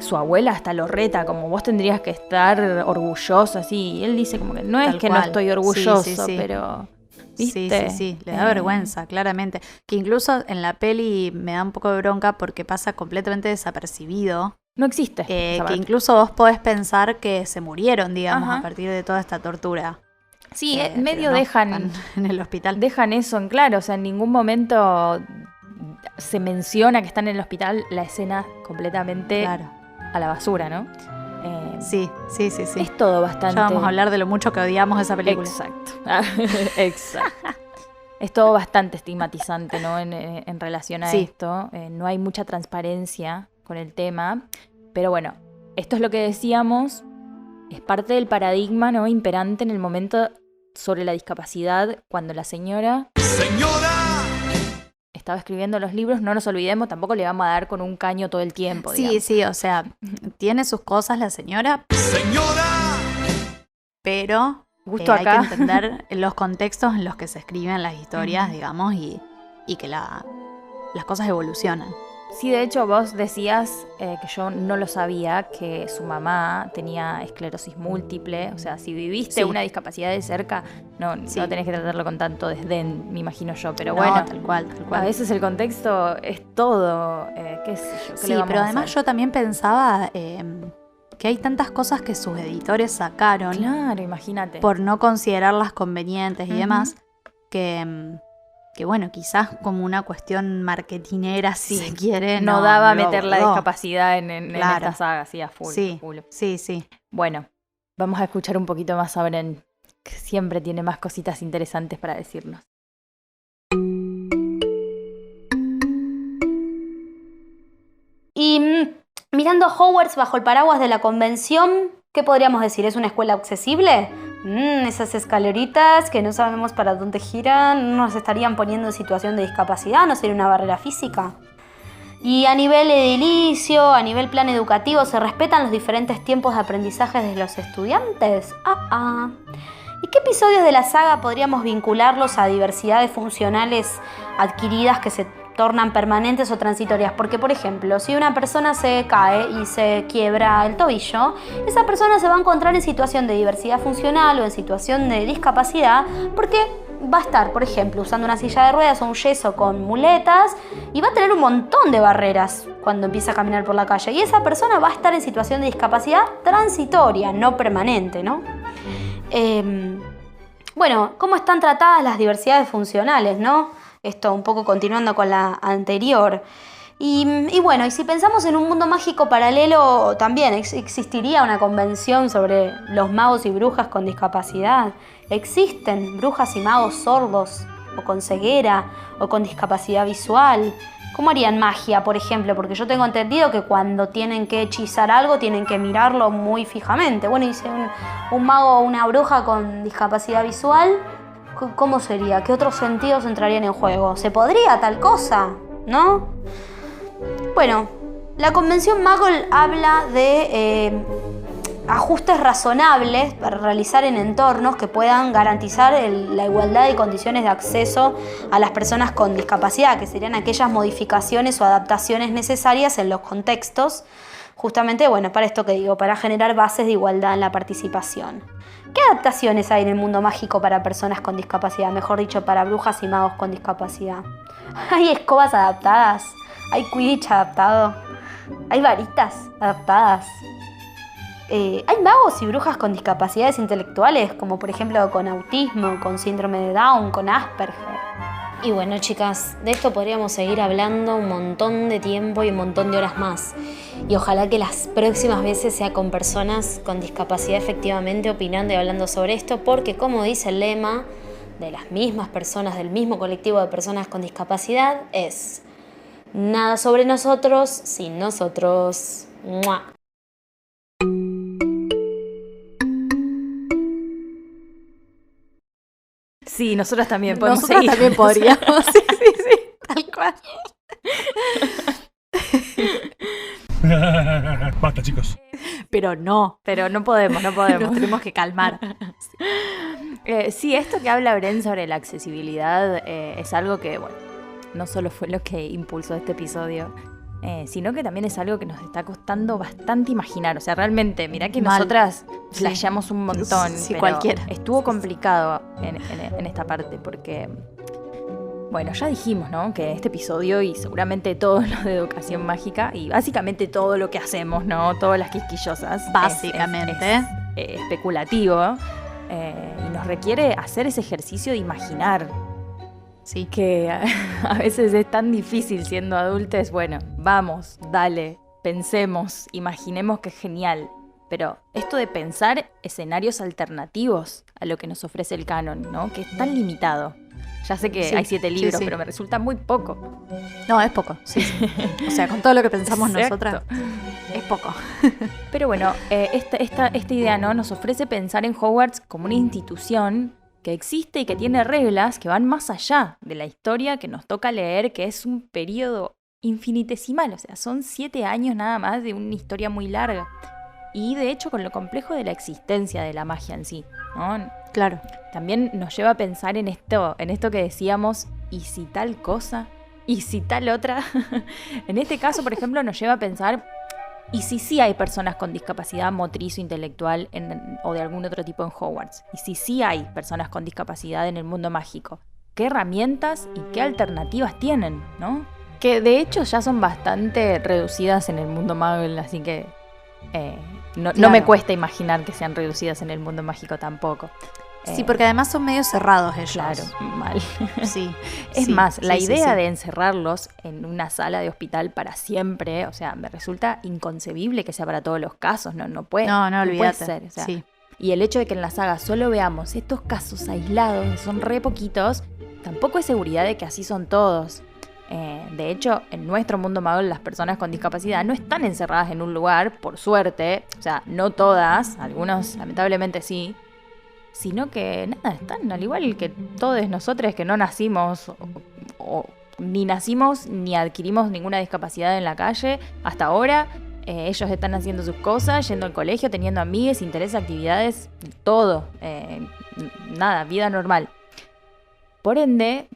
Su abuela hasta lo reta, como vos tendrías que estar orgulloso, así. Y él dice como que no es Tal que no cual. estoy Sí, orgulloso, sí, sí. pero... Sí, ¿viste? sí, le da vergüenza, claramente. Que incluso en la peli me da un poco de bronca porque pasa completamente desapercibido. No existe. esa Que parte. incluso vos podés pensar que se murieron, digamos, Ajá. a partir de toda esta tortura. Sí, Pero medio no, dejan están en el hospital. dejan eso en claro, o sea, en ningún momento se menciona que están en el hospital, la escena completamente Claro. a la basura, ¿no? Sí. Es todo bastante... Ya vamos a hablar de lo mucho que odiamos esa película. Exacto. Exacto. Es todo bastante estigmatizante, ¿no? En relación a Sí. esto. No hay mucha transparencia con el tema. Pero bueno, esto es lo que decíamos. Es parte del paradigma, ¿no?, imperante en el momento sobre la discapacidad, cuando la señora estaba escribiendo los libros. No nos olvidemos, tampoco le vamos a dar con un caño todo el tiempo. Sí, digamos. sí, o sea, tiene sus cosas la señora, pero Justo hay acá. que entender los contextos en los que se escriben las historias, digamos, y que las cosas evolucionan. Sí, de hecho vos decías que yo no lo sabía, que su mamá tenía esclerosis múltiple. O sea, si viviste Sí. una discapacidad de cerca, no Sí. tenés que tratarlo con tanto desdén, me imagino yo. Pero No, bueno, tal cual. a veces el contexto es todo, qué sé yo, ¿qué Sí, le vamos pero a además hacer? yo también pensaba que hay tantas cosas que sus editores sacaron Claro, imagínate. por no considerarlas convenientes y Ujú. demás, que bueno, quizás como una cuestión marketinera, si se quiere, no daba a lo meter la abordó. discapacidad en Claro. esta saga, sí, a full. Sí, full. sí. Bueno, vamos a escuchar un poquito más a Bren, que siempre tiene más cositas interesantes para decirnos. Y mirando Hogwarts bajo el paraguas de la convención, ¿qué podríamos decir? ¿Es una escuela accesible? Esas escaleritas que no sabemos para dónde giran, nos estarían poniendo en situación de discapacidad, ¿no sería una barrera física? Y a nivel edilicio, a nivel plan educativo, ¿se respetan los diferentes tiempos de aprendizaje de los estudiantes? ¿Y qué episodios de la saga podríamos vincularlos a diversidades funcionales adquiridas que se tornan permanentes o transitorias? Porque, por ejemplo, si una persona se cae y se quiebra el tobillo, esa persona se va a encontrar en situación de diversidad funcional o en situación de discapacidad porque va a estar, por ejemplo, usando una silla de ruedas o un yeso con muletas y va a tener un montón de barreras cuando empieza a caminar por la calle. Y esa persona va a estar en situación de discapacidad transitoria, no permanente, ¿no? Bueno, ¿cómo están tratadas las diversidades funcionales, no? Esto un poco continuando con la anterior. Y bueno, y si pensamos en un mundo mágico paralelo, también existiría una convención sobre los magos y brujas con discapacidad. Existen brujas y magos sordos, o con ceguera, o con discapacidad visual. ¿Cómo harían magia, por ejemplo? Porque yo tengo entendido que cuando tienen que hechizar algo, tienen que mirarlo muy fijamente. Bueno, y si un mago o una bruja con discapacidad visual, ¿cómo sería? ¿Qué otros sentidos entrarían en juego? ¿Se podría tal cosa? ¿No? Bueno, la Convención Muggle habla de ajustes razonables para realizar en entornos que puedan garantizar la igualdad de condiciones de acceso a las personas con discapacidad, que serían aquellas modificaciones o adaptaciones necesarias en los contextos, justamente, bueno, para esto que digo, para generar bases de igualdad en la participación. ¿Qué adaptaciones hay en el mundo mágico para personas con discapacidad? Mejor dicho, para brujas y magos con discapacidad. ¿Hay escobas adaptadas? ¿Hay Quidditch adaptado? ¿Hay varitas adaptadas? ¿Hay magos y brujas con discapacidades intelectuales, como por ejemplo con autismo, con síndrome de Down, con Asperger? Y bueno, chicas, de esto podríamos seguir hablando un montón de tiempo y un montón de horas más. Y ojalá que las próximas veces sea con personas con discapacidad efectivamente opinando y hablando sobre esto, porque como dice el lema de las mismas personas, del mismo colectivo de personas con discapacidad, es: nada sobre nosotros sin nosotros. ¡Mua! Sí, nosotras también podemos Nosotras seguir. también podríamos. Sí, tal cual. Basta, chicos. Pero no. Pero no podemos. Nos tenemos que calmar. Sí, esto que habla Bren sobre la accesibilidad es algo que, bueno, no solo fue lo que impulsó este episodio, sino que también es algo que nos está costando bastante imaginar. O sea, realmente, mirá que nosotras flasheamos un montón, Sí, pero cualquiera. estuvo complicado en esta parte porque, bueno, ya dijimos, ¿no? Que este episodio y seguramente todo lo de educación mágica y básicamente todo lo que hacemos, ¿no? Todas las quisquillosas. Básicamente. Es especulativo y nos requiere hacer ese ejercicio de imaginar. Sí. Que a veces es tan difícil siendo adultos. Bueno, vamos, dale, pensemos, imaginemos que es genial. Pero esto de pensar escenarios alternativos a lo que nos ofrece el canon, ¿no? Que es tan limitado. Ya sé que Sí, hay 7 libros, sí. pero me resulta muy poco. No, es poco. Sí. O sea, con todo lo que pensamos Exacto. nosotras, es poco. Pero bueno, esta idea, ¿no? Nos ofrece pensar en Hogwarts como una institución que existe y que tiene reglas que van más allá de la historia que nos toca leer, que es un periodo infinitesimal. O sea, son 7 años nada más de una historia muy larga. Y de hecho con lo complejo de la existencia de la magia en sí, ¿no? Claro. También nos lleva a pensar en esto que decíamos, ¿y si tal cosa? ¿Y si tal otra? En este caso, por ejemplo, nos lleva a pensar, ¿y si sí hay personas con discapacidad motriz o intelectual o de algún otro tipo en Hogwarts? ¿Y si sí hay personas con discapacidad en el mundo mágico? ¿Qué herramientas y qué alternativas tienen, no? Que de hecho ya son bastante reducidas en el mundo Muggle, así que no me cuesta imaginar que sean reducidas en el mundo mágico tampoco. Sí, porque además son medio cerrados ellos. Claro, mal. Sí. Es sí, más, la sí, idea sí. de encerrarlos en una sala de hospital para siempre, o sea, me resulta inconcebible que sea para todos los casos, no puede, No, puede olvídate. ser. O sea, Sí. Y el hecho de que en la saga solo veamos estos casos aislados, que son re poquitos, tampoco es seguridad de que así son todos. De hecho, en nuestro mundo Muggle las personas con discapacidad no están encerradas en un lugar, por suerte, o sea, no todas, algunos lamentablemente sí, sino que nada, están al igual que todos nosotros que no nacimos o ni nacimos ni adquirimos ninguna discapacidad en la calle hasta ahora. Ellos están haciendo sus cosas, yendo al colegio, teniendo amigues, intereses, actividades, todo, nada, vida normal. Por ende,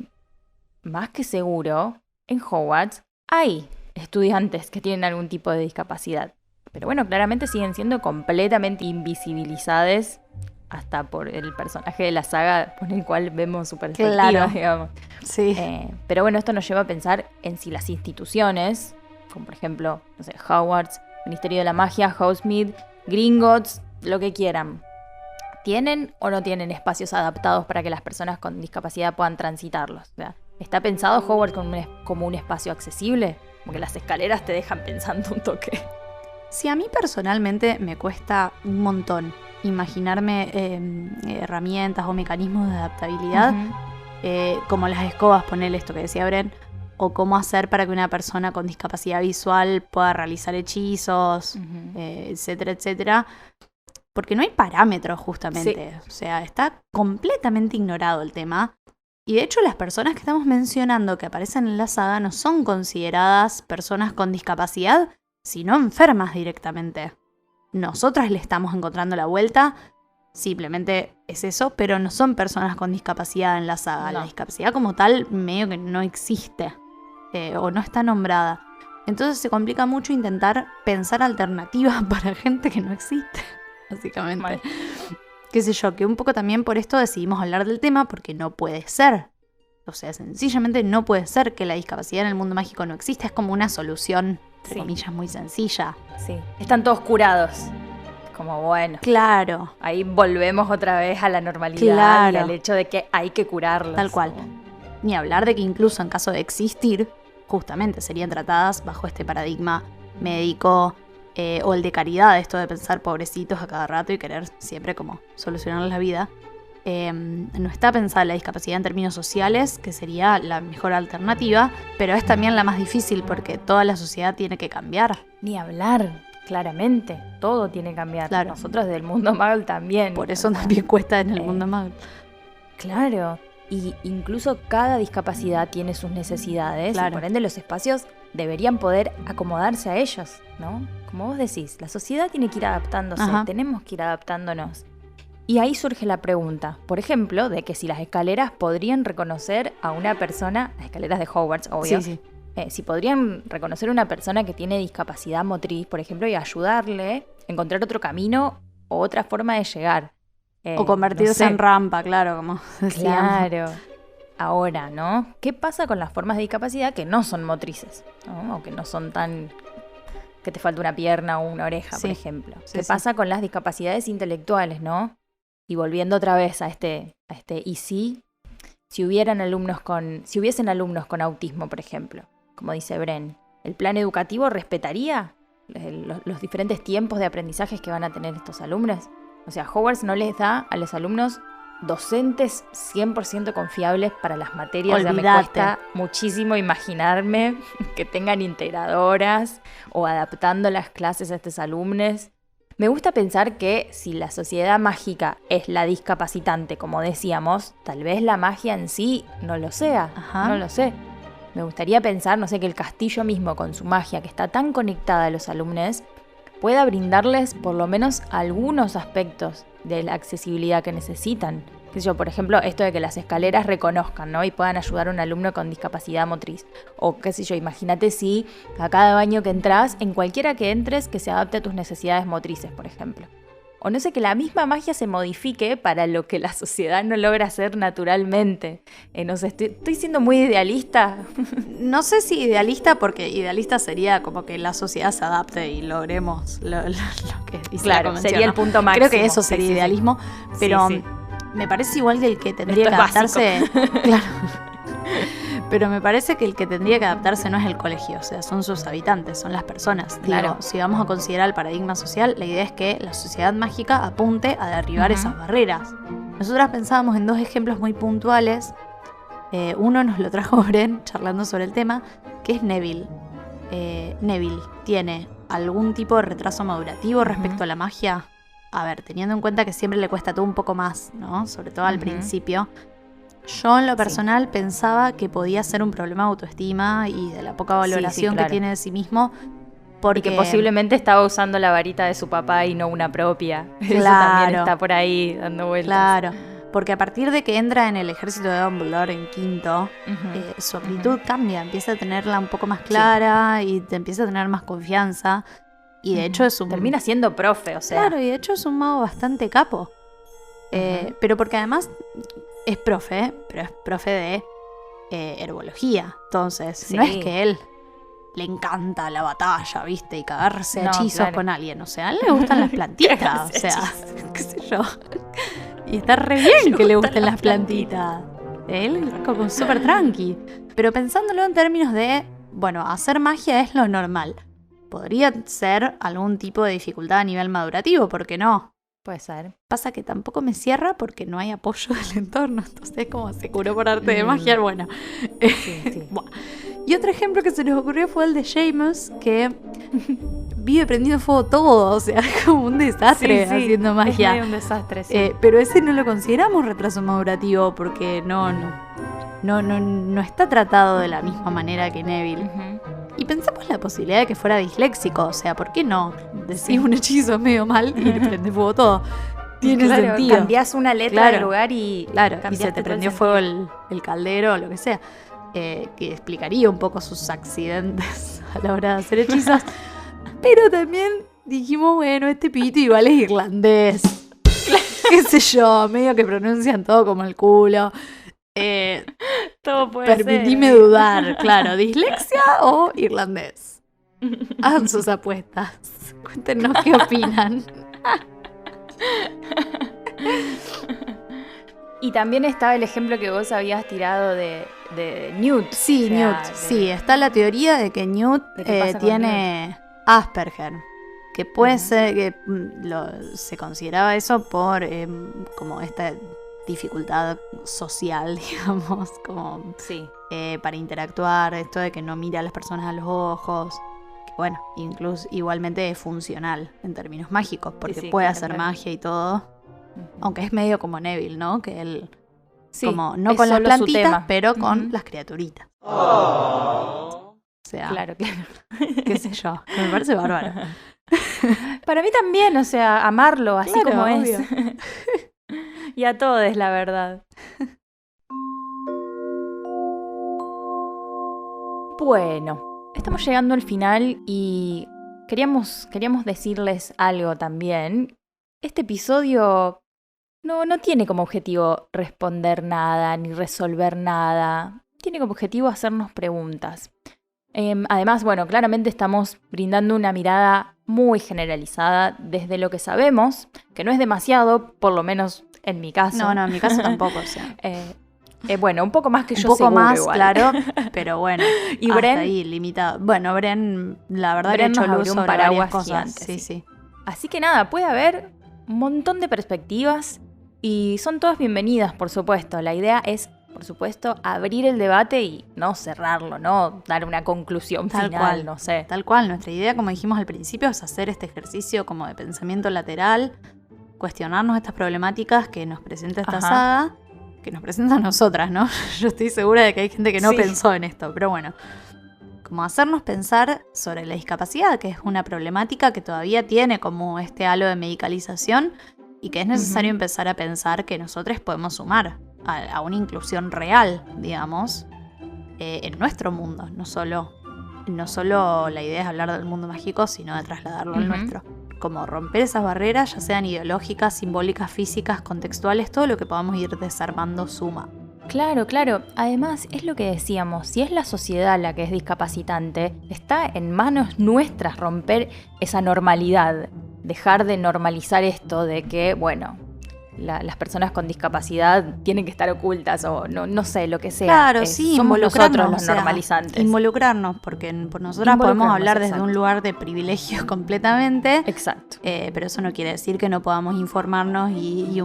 más que seguro, en Hogwarts hay estudiantes que tienen algún tipo de discapacidad. Pero bueno, claramente siguen siendo completamente invisibilizadas hasta por el personaje de la saga por el cual vemos su perspectiva, Claro. digamos. Sí. Pero bueno, esto nos lleva a pensar en si las instituciones, como por ejemplo, no sé, Hogwarts, Ministerio de la Magia, Hogsmeade, Gringotts, lo que quieran, ¿tienen o no tienen espacios adaptados para que las personas con discapacidad puedan transitarlos? O sea, ¿está pensado Hogwarts como un espacio accesible? Como que las escaleras te dejan pensando un toque. Si a mí personalmente me cuesta un montón imaginarme herramientas o mecanismos de adaptabilidad, como las escobas, ponele esto que decía Bren, o cómo hacer para que una persona con discapacidad visual pueda realizar hechizos, etcétera, etcétera. Porque no hay parámetros, justamente. Sí. O sea, está completamente ignorado el tema. Y de hecho, las personas que estamos mencionando que aparecen en la saga no son consideradas personas con discapacidad, sino enfermas directamente. Nosotras le estamos encontrando la vuelta, simplemente es eso, pero no son personas con discapacidad en la saga. No. La discapacidad como tal medio que no existe, o no está nombrada. Entonces se complica mucho intentar pensar alternativas para gente que no existe, básicamente. Vale. Qué sé yo, que un poco también por esto decidimos hablar del tema, porque no puede ser. O sea, sencillamente no puede ser que la discapacidad en el mundo mágico no exista. Es como una solución, entre comillas, muy sencilla. Sí, están todos curados. Como bueno. Claro. Ahí volvemos otra vez a la normalidad y al hecho de que hay que curarlos. Tal cual. Ni hablar de que incluso en caso de existir, justamente serían tratadas bajo este paradigma médico o el de caridad, esto de pensar pobrecitos a cada rato y querer siempre como solucionarles la vida. No está pensada la discapacidad en términos sociales, que sería la mejor alternativa, pero es también la más difícil porque toda la sociedad tiene que cambiar. Ni hablar, claramente, todo tiene que cambiar. Claro. Nosotros del mundo Muggle también. Por eso también cuesta en el mundo Muggle. Claro, y incluso cada discapacidad tiene sus necesidades, y por ende los espacios deberían poder acomodarse a ellos, ¿no? Como vos decís, la sociedad tiene que ir adaptándose, tenemos que ir adaptándonos. Y ahí surge la pregunta, por ejemplo, de que si las escaleras podrían reconocer a una persona, las escaleras de Hogwarts, obvio, si podrían reconocer a una persona que tiene discapacidad motriz, por ejemplo, y ayudarle a encontrar otro camino o otra forma de llegar. O convertirse en rampa, claro, como decíamos. Claro. Ahora, ¿no? ¿Qué pasa con las formas de discapacidad que no son motrices, ¿no? O que no son tan... que te falta una pierna o una oreja, por ejemplo. ¿Qué pasa con las discapacidades intelectuales, no? Y volviendo otra vez a este y si hubiesen alumnos con autismo, por ejemplo, como dice Bren, ¿el plan educativo respetaría los diferentes tiempos de aprendizajes que van a tener estos alumnos? O sea, Hogwarts no les da a los alumnos docentes 100% confiables para las materias. Olvídate. O sea, me cuesta muchísimo imaginarme que tengan integradoras o adaptando las clases a estos alumnos. Me gusta pensar que si la sociedad mágica es la discapacitante, como decíamos, tal vez la magia en sí no lo sea. No lo sé. Me gustaría pensar, no sé, que el castillo mismo con su magia, que está tan conectada a los alumnos, pueda brindarles por lo menos algunos aspectos de la accesibilidad que necesitan. Qué sé yo, por ejemplo, esto de que las escaleras reconozcan, ¿no? Y puedan ayudar a un alumno con discapacidad motriz. O qué sé yo, imagínate si a cada baño que entras, en cualquiera que entres, que se adapte a tus necesidades motrices, por ejemplo. O no sé, que la misma magia se modifique para lo que la sociedad no logra hacer naturalmente. No sé, estoy siendo muy idealista. No sé si idealista, porque idealista sería como que la sociedad se adapte y logremos lo que dice la convención, sería el punto máximo. Creo que eso sería idealismo, pero me parece igual que el que tendría que adaptarse... Claro. Pero me parece que el que tendría que adaptarse no es el colegio, o sea, son sus habitantes, son las personas. Claro. Digo, si vamos a considerar el paradigma social, la idea es que la sociedad mágica apunte a derribar esas barreras. Nosotras pensábamos en dos ejemplos muy puntuales. Uno nos lo trajo Bren charlando sobre el tema, que es Neville. Neville tiene algún tipo de retraso madurativo respecto a la magia. A ver, teniendo en cuenta que siempre le cuesta todo un poco más, ¿no? Sobre todo al principio. Yo en lo personal pensaba que podía ser un problema de autoestima y de la poca valoración que tiene de sí mismo. Porque... Y que posiblemente estaba usando la varita de su papá y no una propia. Claro. Eso también está por ahí dando vueltas. Claro, porque a partir de que entra en el ejército de Dumbledore en quinto, su actitud cambia, empieza a tenerla un poco más clara y te empieza a tener más confianza. Y de hecho es un... Termina siendo profe, o sea. Claro, y de hecho es un mago bastante capo. Pero porque además... Es profe, pero es profe de herbología. Entonces, no es que él le encanta la batalla, ¿viste? Y cagarse a hechizos con alguien. O sea, a él le gustan las plantitas. O sea, qué sé yo. Y está re bien que le gusten las plantitas. Él es como súper tranqui. Pero pensándolo en términos de, bueno, hacer magia es lo normal. Podría ser algún tipo de dificultad a nivel madurativo, ¿por qué no? Puede ser. Pasa que tampoco me cierra porque no hay apoyo del entorno. Entonces, como se curó por arte de magia, bueno. Sí. Bueno. Y otro ejemplo que se nos ocurrió fue el de Seamus, que vive prendiendo fuego todo. O sea, es como un desastre haciendo magia. Es medio un desastre, sí. Pero ese no lo consideramos retraso madurativo porque no está tratado de la misma manera que Neville. Ujú. Y pensamos la posibilidad de que fuera disléxico, o sea, ¿por qué no? Decís un hechizo medio mal y le prende fuego todo. Tiene Claro, sentido. cambiás una letra Claro. del lugar y Claro, y cambiaste se te todo el prendió sentido. fuego el caldero o lo que sea. Que explicaría un poco sus accidentes a la hora de hacer hechizos. Pero también dijimos, bueno, este pito igual es irlandés. Qué sé yo, medio que pronuncian todo como el culo. Todo puede Permitime ser. dudar, claro, dislexia o irlandés. Hagan sus apuestas. Cuéntenos qué opinan. Y también estaba el ejemplo que vos habías tirado de Newt. Sí, O sea, Newt. Sí, está la teoría de que Newt ¿De qué pasa con tiene Asperger. Que puede Ujú. ser que se consideraba eso por como esta dificultad social, digamos, como Sí. para interactuar, esto de que no mira a las personas a los ojos. Que bueno, incluso igualmente es funcional en términos mágicos, porque sí, puede claro, hacer claro. magia y todo. Aunque es medio como Neville, ¿no? Que él, Sí, como no es con las solo su plantitas, tema. pero con Ujú. las criaturitas. O sea, Claro, claro. qué sé yo, que me parece bárbaro. Para mí también, o sea, amarlo así Claro, como obvio. es. Y a todos, la verdad. Bueno, estamos llegando al final y queríamos decirles algo también. Este episodio no tiene como objetivo responder nada ni resolver nada. Tiene como objetivo hacernos preguntas. Además, bueno, claramente estamos brindando una mirada muy generalizada desde lo que sabemos, que no es demasiado, por lo menos en mi caso. No, en mi caso tampoco, o sea. Bueno, un poco más que Un yo poco seguro más, igual. claro, pero bueno, Y hasta Bren- ahí, limitado. Bueno, Bren, la verdad Bren que ha hecho nos abrió luz un sobre paraguas varias cosas. gigante, Sí, sí. sí. Así que nada, puede haber un montón de perspectivas y son todas bienvenidas, por supuesto. La idea es, por supuesto, abrir el debate y no cerrarlo, no dar una conclusión Tal final, cual. no sé. Tal cual, nuestra idea, como dijimos al principio, es hacer este ejercicio como de pensamiento lateral, cuestionarnos estas problemáticas que nos presenta esta Ajá. saga, que nos presenta a nosotras, ¿no? Yo estoy segura de que hay gente que no Sí. pensó en esto, pero bueno. Como hacernos pensar sobre la discapacidad, que es una problemática que todavía tiene como este halo de medicalización y que es necesario empezar a pensar que nosotros podemos sumar a una inclusión real, digamos, en nuestro mundo. No solo la idea es hablar del mundo mágico, sino de trasladarlo al Ujú. nuestro. Como romper esas barreras, ya sean ideológicas, simbólicas, físicas, contextuales, todo lo que podamos ir desarmando suma. Claro, claro. Además, es lo que decíamos, si es la sociedad la que es discapacitante, está en manos nuestras romper esa normalidad, dejar de normalizar esto de que, bueno, las personas con discapacidad tienen que estar ocultas o no sé, lo que sea. Claro, sí, somos involucrarnos, nosotros los o sea, normalizantes. Involucrarnos, porque por nosotras podemos Involucrarnos, hablar desde exacto. un lugar de privilegio completamente, Exacto. pero eso no quiere decir que no podamos informarnos y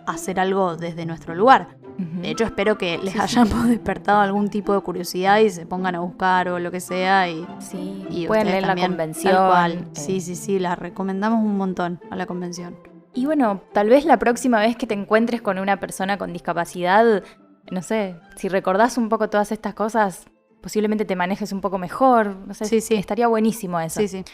hacer algo desde nuestro lugar. Ujú. De hecho, espero que les Sí, hayamos despertado algún tipo de curiosidad y se pongan a buscar o lo que sea. Y Sí, pueden ustedes leer la también, convención. Tal cual. Sí, la recomendamos un montón a la convención. Y bueno, tal vez la próxima vez que te encuentres con una persona con discapacidad, no sé, si recordás un poco todas estas cosas, posiblemente te manejes un poco mejor. No sé, Sí. estaría buenísimo eso. Sí.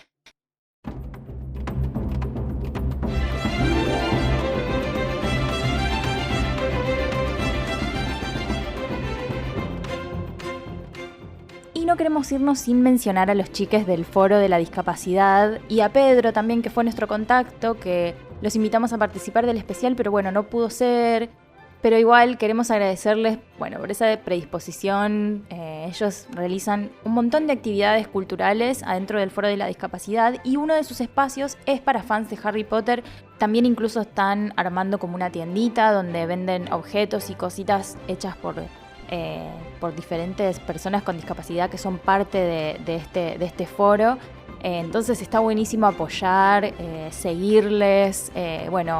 Y no queremos irnos sin mencionar a los chiques del Foro de la Discapacidad y a Pedro también, que fue nuestro contacto, que los invitamos a participar del especial, pero bueno, no pudo ser. Pero igual queremos agradecerles, por esa predisposición. Ellos realizan un montón de actividades culturales adentro del Foro de la Discapacidad y uno de sus espacios es para fans de Harry Potter. También incluso están armando como una tiendita donde venden objetos y cositas hechas por diferentes personas con discapacidad que son parte de este foro. Entonces está buenísimo apoyar, seguirles,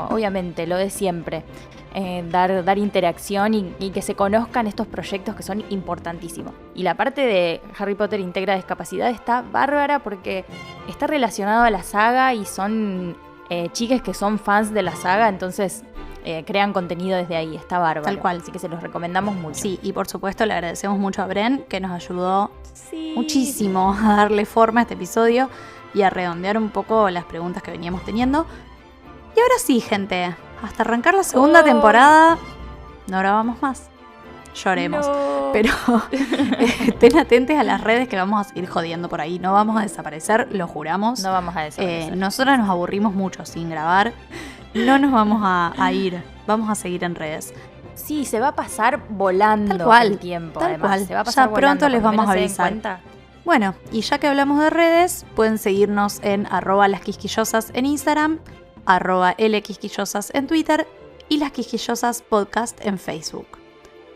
obviamente lo de siempre. Dar interacción y que se conozcan estos proyectos que son importantísimos. Y la parte de Harry Potter Integra Discapacidad está bárbara porque está relacionado a la saga y son chiques que son fans de la saga, entonces crean contenido desde ahí, está bárbaro. Tal cual. Así que se los recomendamos mucho. Sí, y por supuesto le agradecemos mucho a Bren, que nos ayudó muchísimo a darle forma a este episodio y a redondear un poco las preguntas que veníamos teniendo. Y ahora sí, gente, hasta arrancar la segunda temporada no grabamos más. Lloremos. No. Pero estén atentos a las redes que vamos a seguir jodiendo por ahí. No vamos a desaparecer, lo juramos. No vamos a desaparecer. Nosotras nos aburrimos mucho sin grabar. No nos vamos a ir. Vamos a seguir en redes. Sí, se va a pasar volando Tal cual, el tiempo, tal además. cual. Se va a pasar Ya pronto volando, les cuando vamos a menos se den avisar. cuenta. Bueno, y ya que hablamos de redes, pueden seguirnos en @lasquisquillosas en Instagram, @lquisquillosas en Twitter y Las Quisquillosas Podcast en Facebook.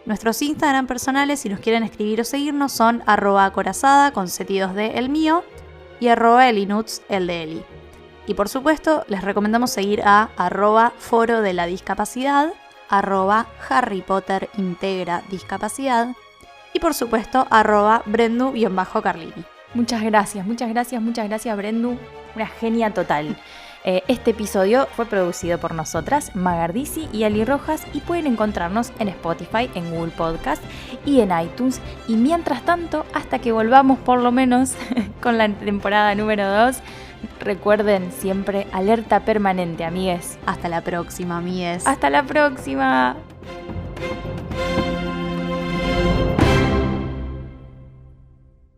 Nuestros Instagram personales, si nos quieren escribir o seguirnos, son @acorazada con setidos de el mío y @elinuts el de Eli. Y por supuesto, les recomendamos seguir a @foro de la discapacidad, @Harry Potter Integra Discapacidad y por supuesto @Brendu_Carlini. Muchas gracias, Brendu. Una genia total. Este episodio fue producido por nosotras, Magardisi y Ali Rojas, y pueden encontrarnos en Spotify, en Google Podcast y en iTunes. Y mientras tanto, hasta que volvamos por lo menos con la temporada número 2, recuerden siempre alerta permanente, amigues. Hasta la próxima, amigues. Hasta la próxima.